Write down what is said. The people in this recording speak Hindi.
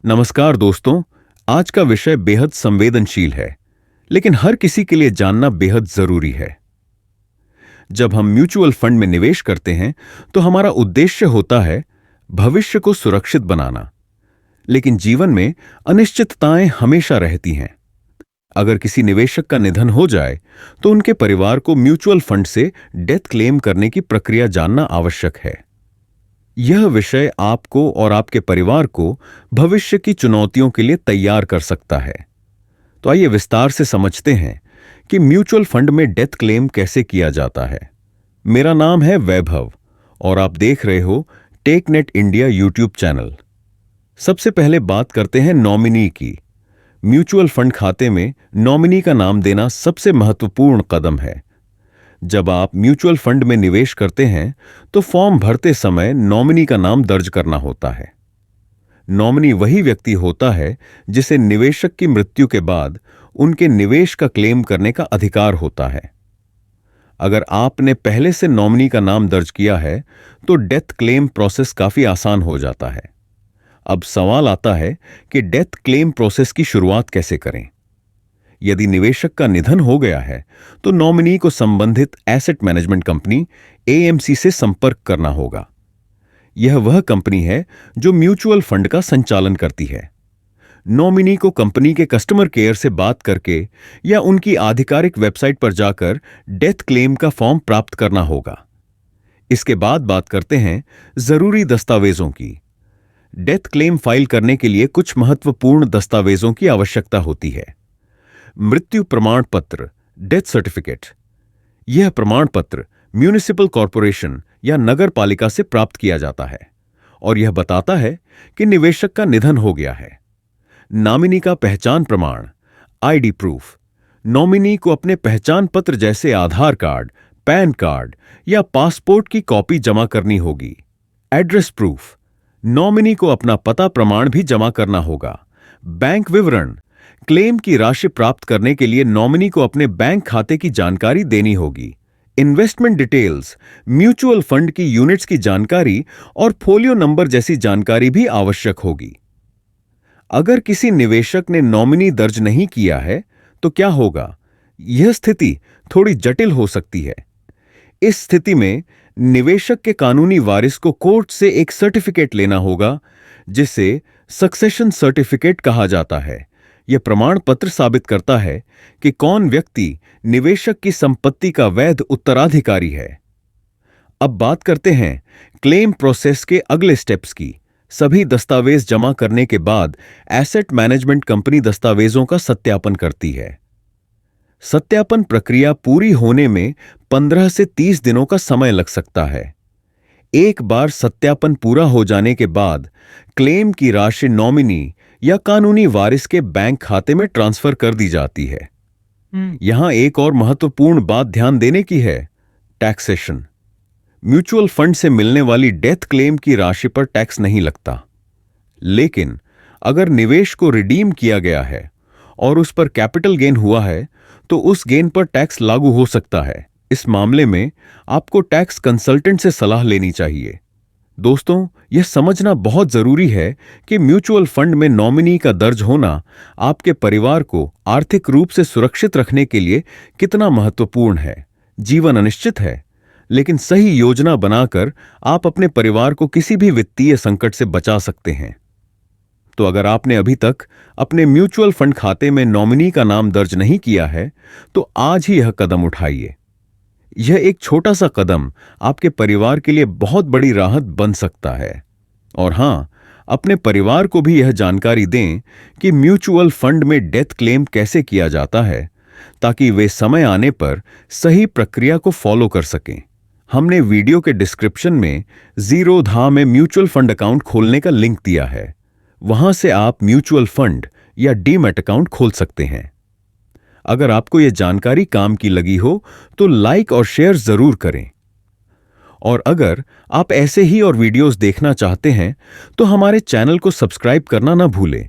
नमस्कार दोस्तों। आज का विषय बेहद संवेदनशील है, लेकिन हर किसी के लिए जानना बेहद जरूरी है। जब हम म्यूचुअल फंड में निवेश करते हैं तो हमारा उद्देश्य होता है भविष्य को सुरक्षित बनाना। लेकिन जीवन में अनिश्चितताएं हमेशा रहती हैं। अगर किसी निवेशक का निधन हो जाए तो उनके परिवार को म्यूचुअल फंड से डेथ क्लेम करने की प्रक्रिया जानना आवश्यक है। यह विषय आपको और आपके परिवार को भविष्य की चुनौतियों के लिए तैयार कर सकता है। तो आइए विस्तार से समझते हैं कि म्यूचुअल फंड में डेथ क्लेम कैसे किया जाता है। मेरा नाम है वैभव और आप देख रहे हो टेकनेट इंडिया यूट्यूब चैनल। सबसे पहले बात करते हैं नॉमिनी की। म्यूचुअल फंड खाते में नॉमिनी का नाम देना सबसे महत्वपूर्ण कदम है। जब आप म्यूचुअल फंड में निवेश करते हैं तो फॉर्म भरते समय नॉमिनी का नाम दर्ज करना होता है। नॉमिनी वही व्यक्ति होता है जिसे निवेशक की मृत्यु के बाद उनके निवेश का क्लेम करने का अधिकार होता है। अगर आपने पहले से नॉमिनी का नाम दर्ज किया है तो डेथ क्लेम प्रोसेस काफी आसान हो जाता है। अब सवाल आता है कि डेथ क्लेम प्रोसेस की शुरुआत कैसे करें। यदि निवेशक का निधन हो गया है तो नॉमिनी को संबंधित एसेट मैनेजमेंट कंपनी एएमसी से संपर्क करना होगा। यह वह कंपनी है जो म्यूचुअल फंड का संचालन करती है। नॉमिनी को कंपनी के कस्टमर केयर से बात करके या उनकी आधिकारिक वेबसाइट पर जाकर डेथ क्लेम का फॉर्म प्राप्त करना होगा। इसके बाद बात करते हैं जरूरी दस्तावेजों की। डेथ क्लेम फाइल करने के लिए कुछ महत्वपूर्ण दस्तावेजों की आवश्यकता होती है। मृत्यु प्रमाण पत्र, डेथ सर्टिफिकेट। यह प्रमाण पत्र म्यूनिसिपल कॉर्पोरेशन या नगर पालिका से प्राप्त किया जाता है और यह बताता है कि निवेशक का निधन हो गया है। नॉमिनी का पहचान प्रमाण, आईडी प्रूफ। नॉमिनी को अपने पहचान पत्र जैसे आधार कार्ड, पैन कार्ड या पासपोर्ट की कॉपी जमा करनी होगी। Address proof. नॉमिनी को अपना पता प्रमाण भी जमा करना होगा। बैंक विवरण। क्लेम की राशि प्राप्त करने के लिए नॉमिनी को अपने बैंक खाते की जानकारी देनी होगी। इन्वेस्टमेंट डिटेल्स, म्यूचुअल फंड की यूनिट्स की जानकारी और फोलियो नंबर जैसी जानकारी भी आवश्यक होगी। अगर किसी निवेशक ने नॉमिनी दर्ज नहीं किया है तो क्या होगा? यह स्थिति थोड़ी जटिल हो सकती है। इस स्थिति में निवेशक के कानूनी वारिस को कोर्ट से एक सर्टिफिकेट लेना होगा जिसे सक्सेशन सर्टिफिकेट कहा जाता है। यह प्रमाण पत्र साबित करता है कि कौन व्यक्ति निवेशक की संपत्ति का वैध उत्तराधिकारी है। अब बात करते हैं क्लेम प्रोसेस के अगले स्टेप्स की। सभी दस्तावेज जमा करने के बाद एसेट मैनेजमेंट कंपनी दस्तावेजों का सत्यापन करती है। सत्यापन प्रक्रिया पूरी होने में 15 से 30 दिनों का समय लग सकता है। एक बार सत्यापन पूरा हो जाने के बाद क्लेम की राशि नॉमिनी या कानूनी वारिस के बैंक खाते में ट्रांसफर कर दी जाती है। यहां एक और महत्वपूर्ण बात ध्यान देने की है, टैक्सेशन। म्यूचुअल फंड से मिलने वाली डेथ क्लेम की राशि पर टैक्स नहीं लगता। लेकिन अगर निवेश को रिडीम किया गया है और उस पर कैपिटल गेन हुआ है तो उस गेन पर टैक्स लागू हो सकता है। इस मामले में आपको टैक्स कंसल्टेंट से सलाह लेनी चाहिए। दोस्तों, यह समझना बहुत जरूरी है कि म्यूचुअल फंड में नॉमिनी का दर्ज होना आपके परिवार को आर्थिक रूप से सुरक्षित रखने के लिए कितना महत्वपूर्ण है। जीवन अनिश्चित है, लेकिन सही योजना बनाकर आप अपने परिवार को किसी भी वित्तीय संकट से बचा सकते हैं। तो अगर आपने अभी तक अपने म्यूचुअल फंड खाते में नॉमिनी का नाम दर्ज नहीं किया है तो आज ही यह कदम उठाइए। यह एक छोटा सा कदम आपके परिवार के लिए बहुत बड़ी राहत बन सकता है। और हां, अपने परिवार को भी यह जानकारी दें कि म्यूचुअल फंड में डेथ क्लेम कैसे किया जाता है, ताकि वे समय आने पर सही प्रक्रिया को फॉलो कर सकें। हमने वीडियो के डिस्क्रिप्शन में ज़ीरोधा में म्यूचुअल फंड अकाउंट खोलने का लिंक दिया है। वहां से आप म्यूचुअल फंड या डीमैट अकाउंट खोल सकते हैं। अगर आपको यह जानकारी काम की लगी हो तो लाइक और शेयर जरूर करें। और अगर आप ऐसे ही और वीडियोस देखना चाहते हैं तो हमारे चैनल को सब्सक्राइब करना ना भूलें।